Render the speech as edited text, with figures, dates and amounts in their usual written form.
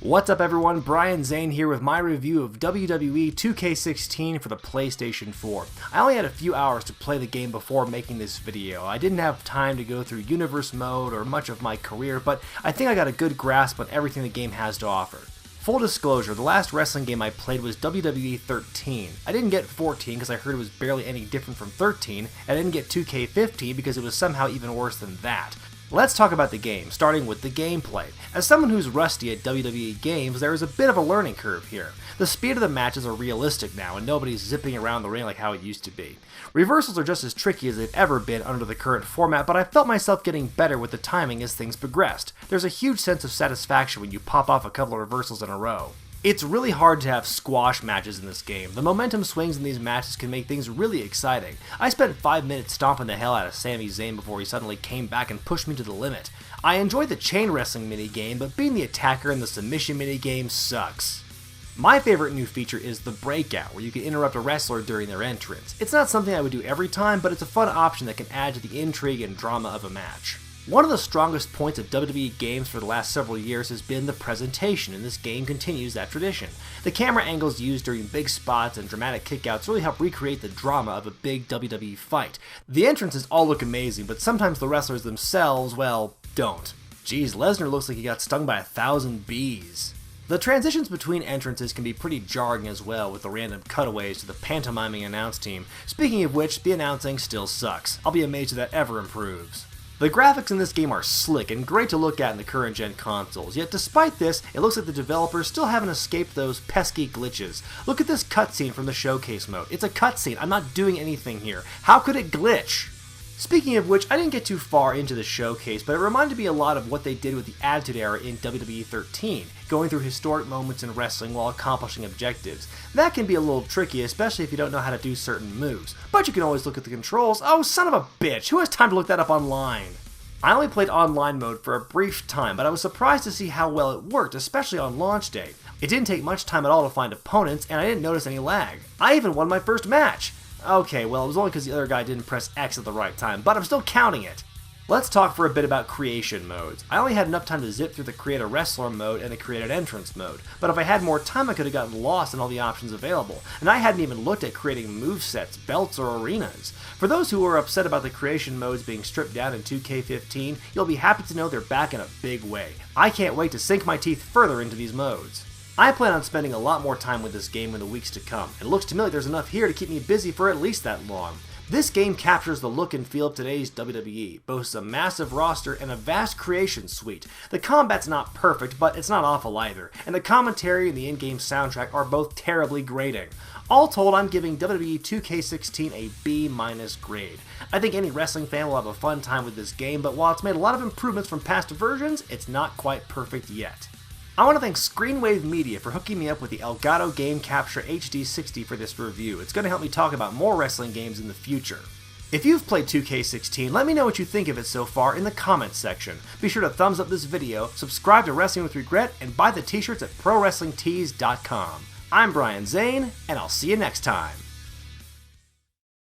What's up everyone, Brian Zane here with my review of WWE 2K16 for the PlayStation 4. I only had a few hours to play the game before making this video. I didn't have time to go through universe mode or much of my career, but I think I got a good grasp on everything the game has to offer. Full disclosure, the last wrestling game I played was WWE 13. I didn't get 14 because I heard it was barely any different from 13, and I didn't get 2K15 because it was somehow even worse than that. Let's talk about the game, starting with the gameplay. As someone who's rusty at WWE games, there is a bit of a learning curve here. The speed of the matches are realistic now, and nobody's zipping around the ring like how it used to be. Reversals are just as tricky as they've ever been under the current format, but I felt myself getting better with the timing as things progressed. There's a huge sense of satisfaction when you pop off a couple of reversals in a row. It's really hard to have squash matches in this game. The momentum swings in these matches can make things really exciting. I spent 5 minutes stomping the hell out of Sami Zayn before he suddenly came back and pushed me to the limit. I enjoyed the chain wrestling minigame, but being the attacker in the submission minigame sucks. My favorite new feature is the breakout, where you can interrupt a wrestler during their entrance. It's not something I would do every time, but it's a fun option that can add to the intrigue and drama of a match. One of the strongest points of WWE games for the last several years has been the presentation, and this game continues that tradition. The camera angles used during big spots and dramatic kickouts really help recreate the drama of a big WWE fight. The entrances all look amazing, but sometimes the wrestlers themselves, well, don't. Geez, Lesnar looks like he got stung by 1,000 bees. The transitions between entrances can be pretty jarring as well, with the random cutaways to the pantomiming announce team. Speaking of which, the announcing still sucks. I'll be amazed if that ever improves. The graphics in this game are slick and great to look at in the current gen consoles, yet despite this, it looks like the developers still haven't escaped those pesky glitches. Look at this cutscene from the showcase mode. It's a cutscene, I'm not doing anything here. How could it glitch? Speaking of which, I didn't get too far into the showcase, but it reminded me a lot of what they did with the Attitude Era in WWE 13, going through historic moments in wrestling while accomplishing objectives. That can be a little tricky, especially if you don't know how to do certain moves, but you can always look at the controls. Oh, son of a bitch, who has time to look that up online? I only played online mode for a brief time, but I was surprised to see how well it worked, especially on launch day. It didn't take much time at all to find opponents, and I didn't notice any lag. I even won my first match! Okay, well, it was only because the other guy didn't press X at the right time, but I'm still counting it. Let's talk for a bit about creation modes. I only had enough time to zip through the Create a Wrestler mode and the Create an Entrance mode, but if I had more time I could have gotten lost in all the options available, and I hadn't even looked at creating movesets, belts, or arenas. For those who are upset about the creation modes being stripped down in 2K15, you'll be happy to know they're back in a big way. I can't wait to sink my teeth further into these modes. I plan on spending a lot more time with this game in the weeks to come. It looks to me like there's enough here to keep me busy for at least that long. This game captures the look and feel of today's WWE, boasts a massive roster and a vast creation suite. The combat's not perfect, but it's not awful either, and the commentary and the in-game soundtrack are both terribly grating. All told, I'm giving WWE 2K16 a B- grade. I think any wrestling fan will have a fun time with this game, but while it's made a lot of improvements from past versions, it's not quite perfect yet. I want to thank Screenwave Media for hooking me up with the Elgato Game Capture HD60 for this review. It's going to help me talk about more wrestling games in the future. If you've played 2K16, let me know what you think of it so far in the comments section. Be sure to thumbs up this video, subscribe to Wrestling with Regret, and buy the t-shirts at ProWrestlingTees.com. I'm Brian Zane, and I'll see you next time.